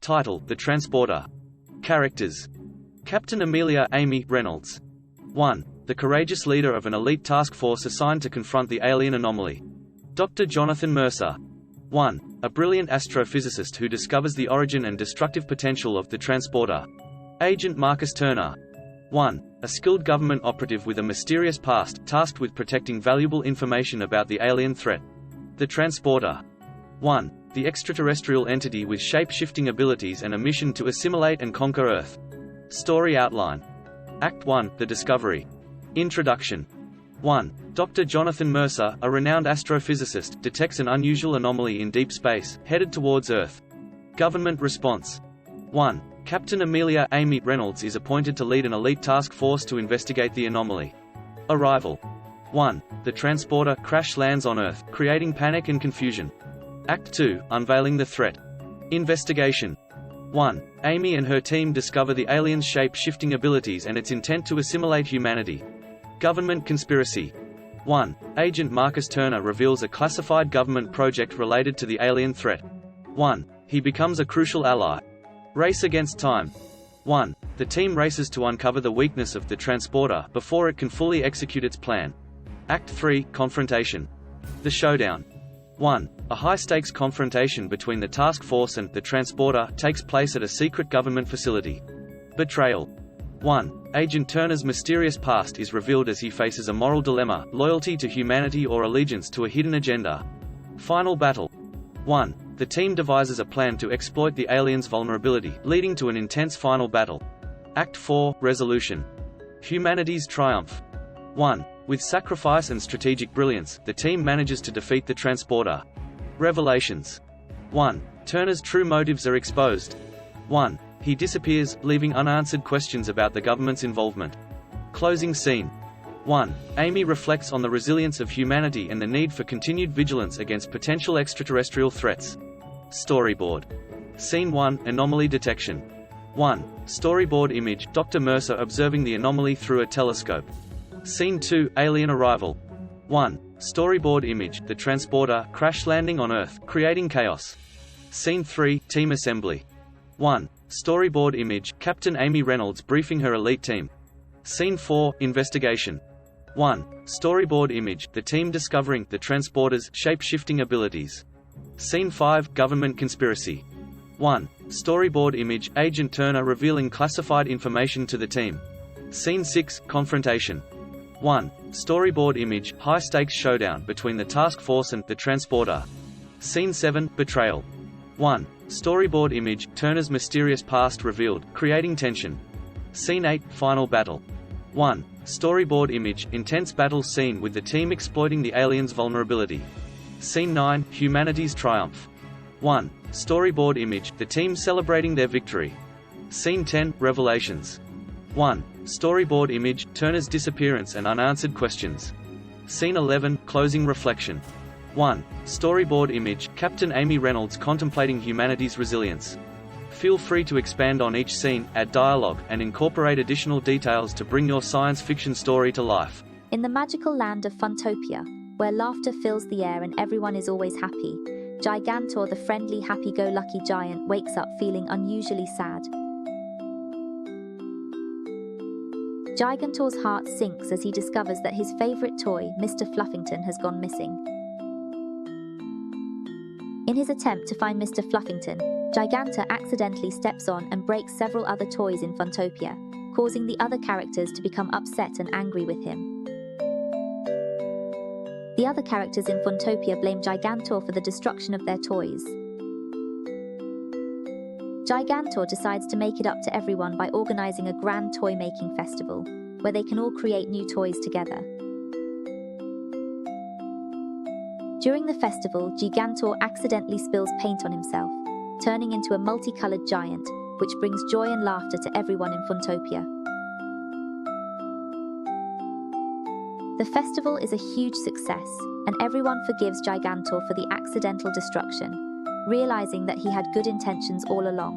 Title: The Transporter. Characters: Captain Amelia Amy Reynolds. 1. The courageous leader of an elite task force assigned to confront the alien anomaly. Dr. Jonathan Mercer. 1. A brilliant astrophysicist who discovers the origin and destructive potential of the transporter. Agent Marcus Turner. 1. A skilled government operative with a mysterious past, tasked with protecting valuable information about the alien threat. The transporter. 1. The extraterrestrial entity with shape-shifting abilities and a mission to assimilate and conquer Earth. Story outline. Act 1. The Discovery. Introduction. 1. Dr. Jonathan Mercer, a renowned astrophysicist, detects an unusual anomaly in deep space, headed towards Earth. Government response. 1. Captain Amelia Amy Reynolds is appointed to lead an elite task force to investigate the anomaly. Arrival. 1. The transporter crash lands on Earth, creating panic and confusion. Act 2. Unveiling the threat. Investigation. 1. Amy and her team discover the alien's shape-shifting abilities and its intent to assimilate humanity. Government conspiracy. 1. Agent Marcus Turner reveals a classified government project related to the alien threat. 1. He becomes a crucial ally. Race against time. 1. The team races to uncover the weakness of the transporter before it can fully execute its plan. Act 3. Confrontation. The showdown. 1. A high-stakes confrontation between the task force and the transporter takes place at a secret government facility. Betrayal. 1. Agent Turner's mysterious past is revealed as he faces a moral dilemma: loyalty to humanity or allegiance to a hidden agenda. Final battle. 1. The team devises a plan to exploit the alien's vulnerability, leading to an intense final battle. Act 4. Resolution. Humanity's triumph. 1. With sacrifice and strategic brilliance, the team manages to defeat the transporter. Revelations. 1. Turner's true motives are exposed. 1. He disappears, leaving unanswered questions about the government's involvement. Closing scene. 1. Amy reflects on the resilience of humanity and the need for continued vigilance against potential extraterrestrial threats. Storyboard. Scene 1. Anomaly detection. 1. Storyboard image: Dr. Mercer observing the anomaly through a telescope. Scene 2. Alien arrival. 1. Storyboard image: the transporter crash landing on Earth, creating chaos. Scene 3. Team assembly. 1. Storyboard image: Captain Amy Reynolds briefing her elite team. Scene 4. Investigation. 1. Storyboard image: the team discovering the transporter's shape-shifting abilities. Scene 5. Government conspiracy. 1. Storyboard image: Agent Turner revealing classified information to the team. Scene 6. Confrontation. 1. Storyboard image: high-stakes showdown between the task force and the transporter. Scene 7. Betrayal. 1. Storyboard image: Turner's mysterious past revealed, creating tension. Scene 8. Final battle. 1. Storyboard image: intense battle scene with the team exploiting the alien's vulnerability. Scene 9. Humanity's triumph. 1. Storyboard image: the team celebrating their victory. Scene 10. Revelations. 1. Storyboard image: Turner's disappearance and unanswered questions. Scene 11. Closing reflection. 1. Storyboard image: Captain Amy Reynolds contemplating humanity's resilience. Feel free to expand on each scene, add dialogue, and incorporate additional details to bring your science fiction story to life. In the magical land of Funtopia, where laughter fills the air and everyone is always happy, Gigantor, the friendly, happy-go-lucky giant, wakes up feeling unusually sad. Gigantor's heart sinks as he discovers that his favorite toy, Mr. Fluffington, has gone missing. In his attempt to find Mr. Fluffington, Gigantor accidentally steps on and breaks several other toys in Funtopia, causing the other characters to become upset and angry with him. The other characters in Funtopia blame Gigantor for the destruction of their toys. Gigantor decides to make it up to everyone by organizing a grand toy-making festival, where they can all create new toys together. During the festival, Gigantor accidentally spills paint on himself, turning into a multicolored giant, which brings joy and laughter to everyone in Funtopia. The festival is a huge success, and everyone forgives Gigantor for the accidental destruction, realizing that he had good intentions all along.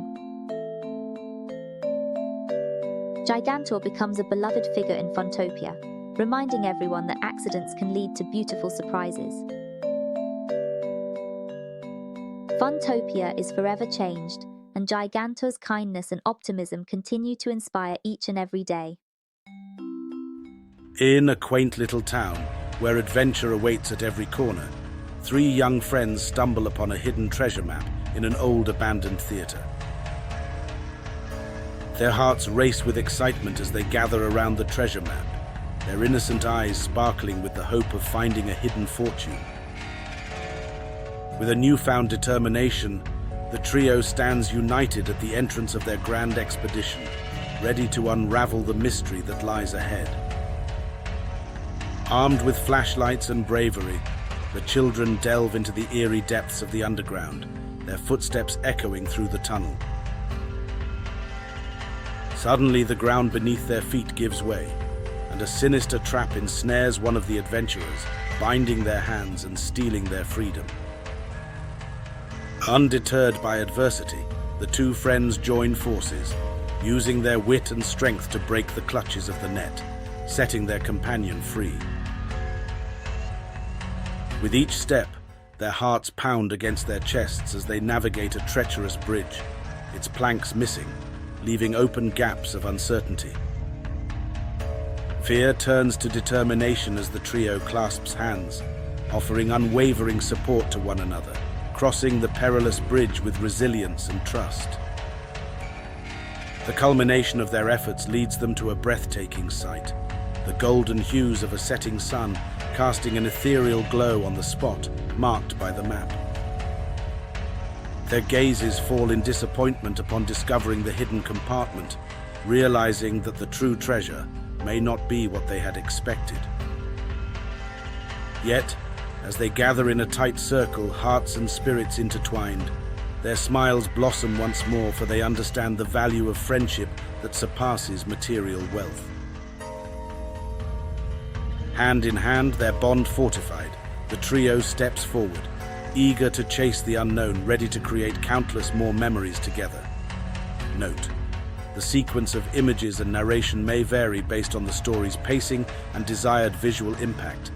Gigantor becomes a beloved figure in Funtopia, reminding everyone that accidents can lead to beautiful surprises. Funtopia is forever changed, and Giganto's kindness and optimism continue to inspire each and every day. In a quaint little town, where adventure awaits at every corner, three young friends stumble upon a hidden treasure map in an old abandoned theater. Their hearts race with excitement as they gather around the treasure map, their innocent eyes sparkling with the hope of finding a hidden fortune. With a newfound determination, the trio stands united at the entrance of their grand expedition, ready to unravel the mystery that lies ahead. Armed with flashlights and bravery, the children delve into the eerie depths of the underground, their footsteps echoing through the tunnel. Suddenly, the ground beneath their feet gives way, and a sinister trap ensnares one of the adventurers, binding their hands and stealing their freedom. Undeterred by adversity, the two friends join forces, using their wit and strength to break the clutches of the net, setting their companion free. With each step, their hearts pound against their chests as they navigate a treacherous bridge, its planks missing, leaving open gaps of uncertainty. Fear turns to determination as the trio clasps hands, offering unwavering support to one another, crossing the perilous bridge with resilience and trust. The culmination of their efforts leads them to a breathtaking sight, the golden hues of a setting sun casting an ethereal glow on the spot marked by the map. Their gazes fall in disappointment upon discovering the hidden compartment, realizing that the true treasure may not be what they had expected. Yet, as they gather in a tight circle, hearts and spirits intertwined, their smiles blossom once more, for they understand the value of friendship that surpasses material wealth. Hand in hand, their bond fortified, the trio steps forward, eager to chase the unknown, ready to create countless more memories together. Note: the sequence of images and narration may vary based on the story's pacing and desired visual impact.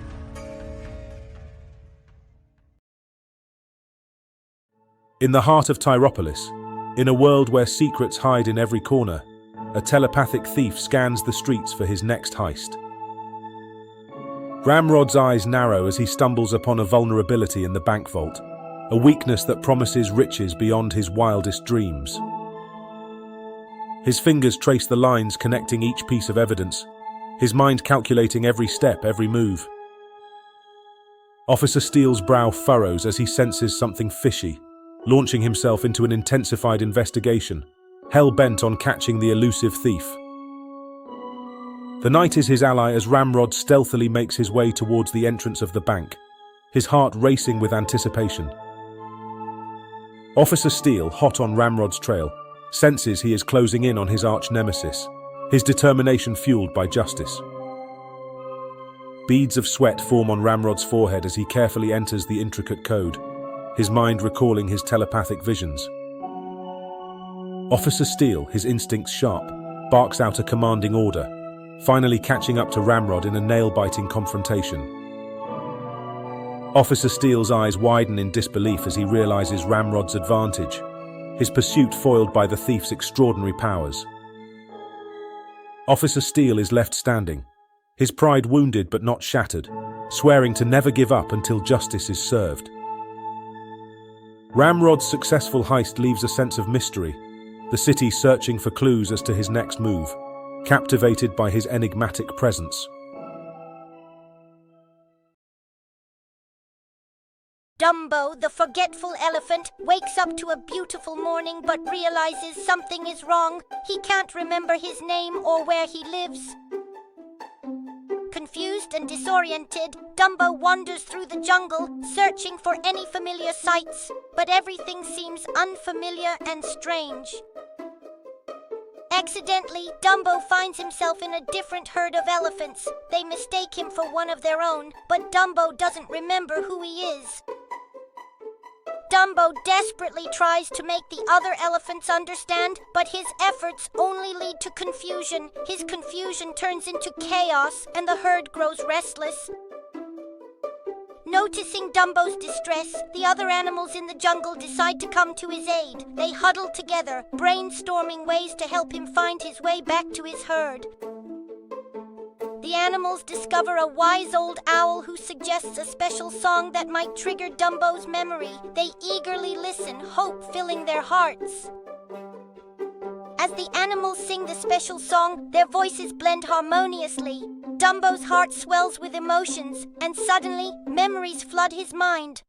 In the heart of Tyropolis, in a world where secrets hide in every corner, a telepathic thief scans the streets for his next heist. Ramrod's eyes narrow as he stumbles upon a vulnerability in the bank vault, a weakness that promises riches beyond his wildest dreams. His fingers trace the lines connecting each piece of evidence, his mind calculating every step, every move. Officer Steele's brow furrows as he senses something fishy, launching himself into an intensified investigation, hell-bent on catching the elusive thief. The knight is his ally as Ramrod stealthily makes his way towards the entrance of the bank, his heart racing with anticipation. Officer Steele, hot on Ramrod's trail, senses he is closing in on his arch-nemesis, his determination fueled by justice. Beads of sweat form on Ramrod's forehead as he carefully enters the intricate code, his mind recalling his telepathic visions. Officer Steele, his instincts sharp, barks out a commanding order, finally catching up to Ramrod in a nail-biting confrontation. Officer Steele's eyes widen in disbelief as he realizes Ramrod's advantage, his pursuit foiled by the thief's extraordinary powers. Officer Steele is left standing, his pride wounded but not shattered, swearing to never give up until justice is served. Ramrod's successful heist leaves a sense of mystery, the city searching for clues as to his next move, captivated by his enigmatic presence. Dumbo, the forgetful elephant, wakes up to a beautiful morning but realizes something is wrong. He can't remember his name or where he lives. Confused and disoriented, Dumbo wanders through the jungle, searching for any familiar sights, but everything seems unfamiliar and strange. Accidentally, Dumbo finds himself in a different herd of elephants. They mistake him for one of their own, but Dumbo doesn't remember who he is. Dumbo desperately tries to make the other elephants understand, but his efforts only lead to confusion. His confusion turns into chaos, and the herd grows restless. Noticing Dumbo's distress, the other animals in the jungle decide to come to his aid. They huddle together, brainstorming ways to help him find his way back to his herd. The animals discover a wise old owl who suggests a special song that might trigger Dumbo's memory. They eagerly listen, hope filling their hearts. As the animals sing the special song, their voices blend harmoniously. Dumbo's heart swells with emotions, and suddenly, memories flood his mind.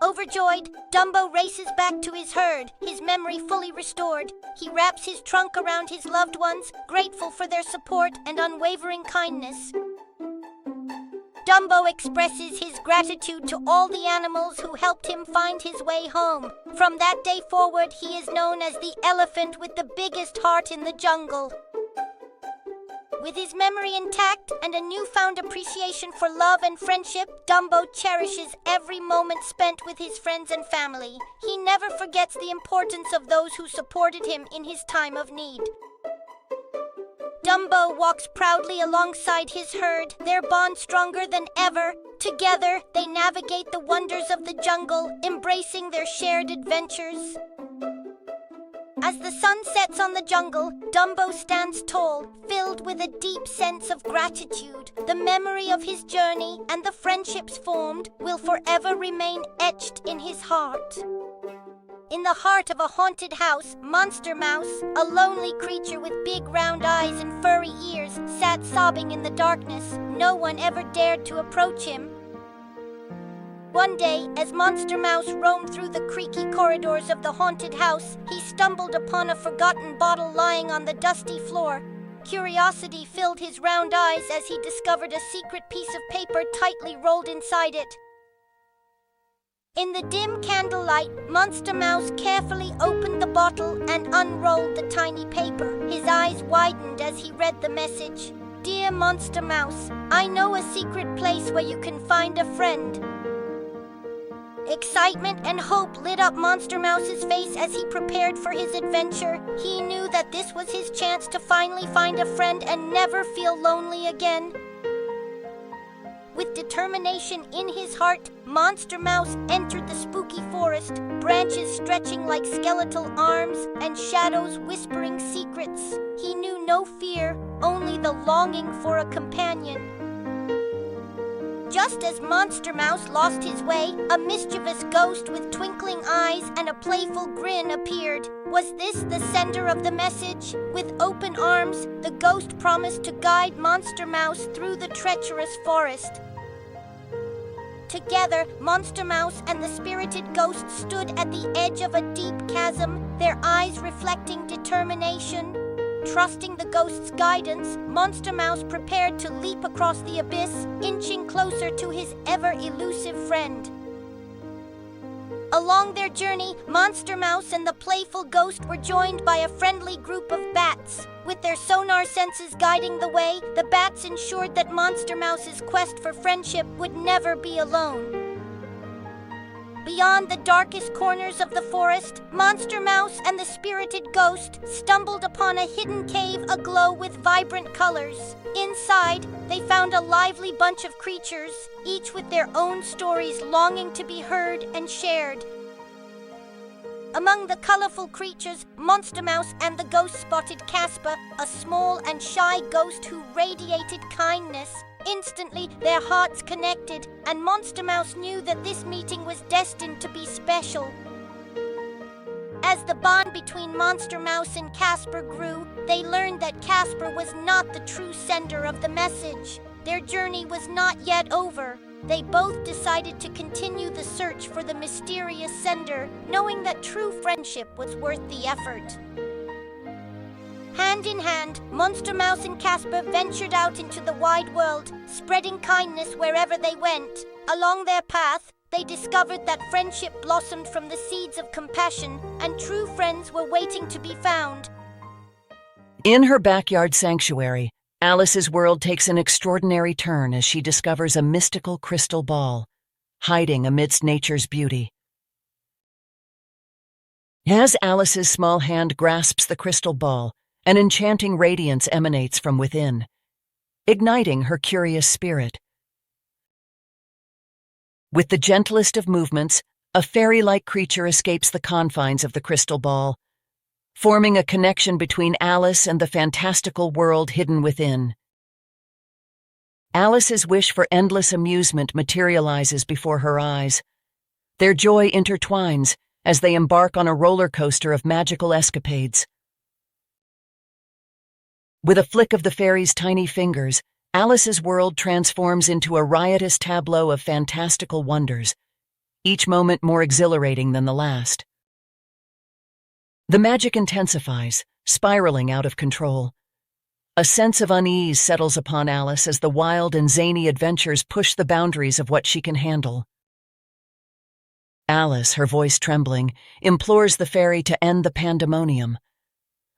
Overjoyed, Dumbo races back to his herd, his memory fully restored. He wraps his trunk around his loved ones, grateful for their support and unwavering kindness. Dumbo expresses his gratitude to all the animals who helped him find his way home. From that day forward, he is known as the elephant with the biggest heart in the jungle. With his memory intact and a newfound appreciation for love and friendship, Dumbo cherishes every moment spent with his friends and family. He never forgets the importance of those who supported him in his time of need. Dumbo walks proudly alongside his herd, their bond stronger than ever. Together, they navigate the wonders of the jungle, embracing their shared adventures. As the sun sets on the jungle, Dumbo stands tall, filled with a deep sense of gratitude. The memory of his journey and the friendships formed will forever remain etched in his heart. In the heart of a haunted house, Monster Mouse, a lonely creature with big round eyes and furry ears, sat sobbing in the darkness. No one ever dared to approach him. One day, as Monster Mouse roamed through the creaky corridors of the haunted house, he stumbled upon a forgotten bottle lying on the dusty floor. Curiosity filled his round eyes as he discovered a secret piece of paper tightly rolled inside it. In the dim candlelight, Monster Mouse carefully opened the bottle and unrolled the tiny paper. His eyes widened as he read the message. "Dear Monster Mouse, I know a secret place where you can find a friend." Excitement and hope lit up Monster Mouse's face as he prepared for his adventure. He knew that this was his chance to finally find a friend and never feel lonely again. With determination in his heart, Monster Mouse entered the spooky forest, branches stretching like skeletal arms and shadows whispering secrets. He knew no fear, only the longing for a companion. Just as Monster Mouse lost his way, a mischievous ghost with twinkling eyes and a playful grin appeared. Was this the sender of the message? With open arms, the ghost promised to guide Monster Mouse through the treacherous forest. Together, Monster Mouse and the spirited ghost stood at the edge of a deep chasm, their eyes reflecting determination. Trusting the ghost's guidance, Monster Mouse prepared to leap across the abyss, inching closer to his ever-elusive friend. Along their journey, Monster Mouse and the playful ghost were joined by a friendly group of bats. With their sonar senses guiding the way, the bats ensured that Monster Mouse's quest for friendship would never be alone. Beyond the darkest corners of the forest, Monster Mouse and the spirited ghost stumbled upon a hidden cave aglow with vibrant colors. Inside, they found a lively bunch of creatures, each with their own stories longing to be heard and shared. Among the colorful creatures, Monster Mouse and the ghost spotted Casper, a small and shy ghost who radiated kindness. Instantly, their hearts connected, and Monster Mouse knew that this meeting was destined to be special. As the bond between Monster Mouse and Casper grew, they learned that Casper was not the true sender of the message. Their journey was not yet over. They both decided to continue the search for the mysterious sender, knowing that true friendship was worth the effort. Hand in hand, Monster Mouse and Casper ventured out into the wide world, spreading kindness wherever they went. Along their path, they discovered that friendship blossomed from the seeds of compassion, and true friends were waiting to be found. In her backyard sanctuary, Alice's world takes an extraordinary turn as she discovers a mystical crystal ball, hiding amidst nature's beauty. As Alice's small hand grasps the crystal ball, an enchanting radiance emanates from within, igniting her curious spirit. With the gentlest of movements, a fairy-like creature escapes the confines of the crystal ball, forming a connection between Alice and the fantastical world hidden within. Alice's wish for endless amusement materializes before her eyes. Their joy intertwines as they embark on a roller coaster of magical escapades. With a flick of the fairy's tiny fingers, Alice's world transforms into a riotous tableau of fantastical wonders, each moment more exhilarating than the last. The magic intensifies, spiraling out of control. A sense of unease settles upon Alice as the wild and zany adventures push the boundaries of what she can handle. Alice, her voice trembling, implores the fairy to end the pandemonium,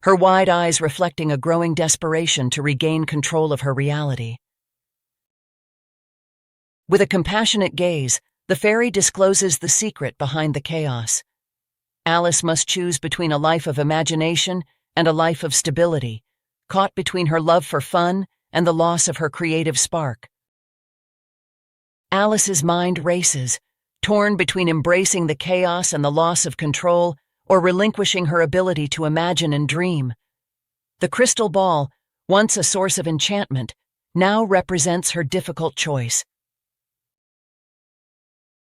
her wide eyes reflecting a growing desperation to regain control of her reality. With a compassionate gaze, the fairy discloses the secret behind the chaos. Alice must choose between a life of imagination and a life of stability, caught between her love for fun and the loss of her creative spark. Alice's mind races, torn between embracing the chaos and the loss of control or relinquishing her ability to imagine and dream. The crystal ball, once a source of enchantment, now represents her difficult choice.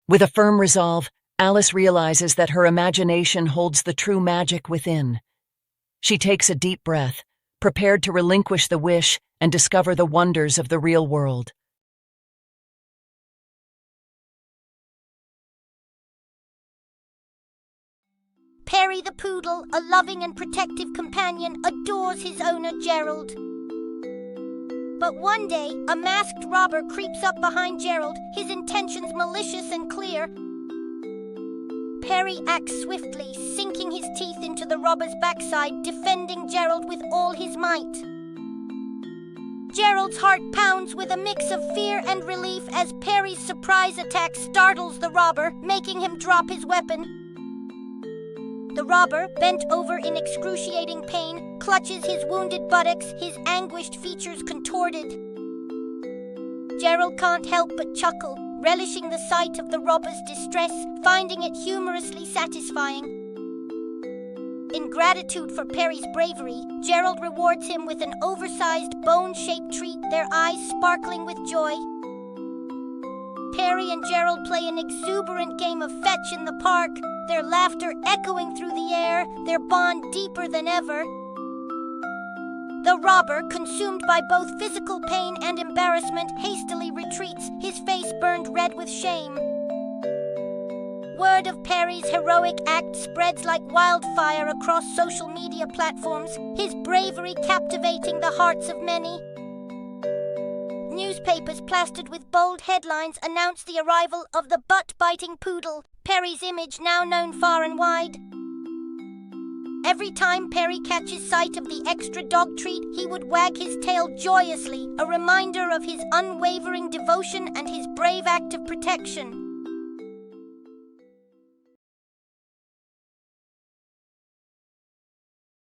With a firm resolve, Alice realizes that her imagination holds the true magic within. She takes a deep breath, prepared to relinquish the wish and discover the wonders of the real world. Perry the poodle, a loving and protective companion, adores his owner Gerald. But one day, a masked robber creeps up behind Gerald, his intentions malicious and clear. Perry acts swiftly, sinking his teeth into the robber's backside, defending Gerald with all his might. Gerald's heart pounds with a mix of fear and relief as Perry's surprise attack startles the robber, making him drop his weapon. The robber, bent over in excruciating pain, clutches his wounded buttocks, his anguished features contorted. Gerald can't help but chuckle, relishing the sight of the robber's distress, finding it humorously satisfying. In gratitude for Perry's bravery, Gerald rewards him with an oversized bone-shaped treat, their eyes sparkling with joy. Perry and Gerald play an exuberant game of fetch in the park, their laughter echoing through the air, their bond deeper than ever. The robber, consumed by both physical pain and embarrassment, hastily retreats, his face burned red with shame. Word of Perry's heroic act spreads like wildfire across social media platforms, his bravery captivating the hearts of many. Newspapers plastered with bold headlines announce the arrival of the butt-biting poodle, Perry's image now known far and wide. Every time Perry catches sight of the extra dog treat, he would wag his tail joyously, a reminder of his unwavering devotion and his brave act of protection.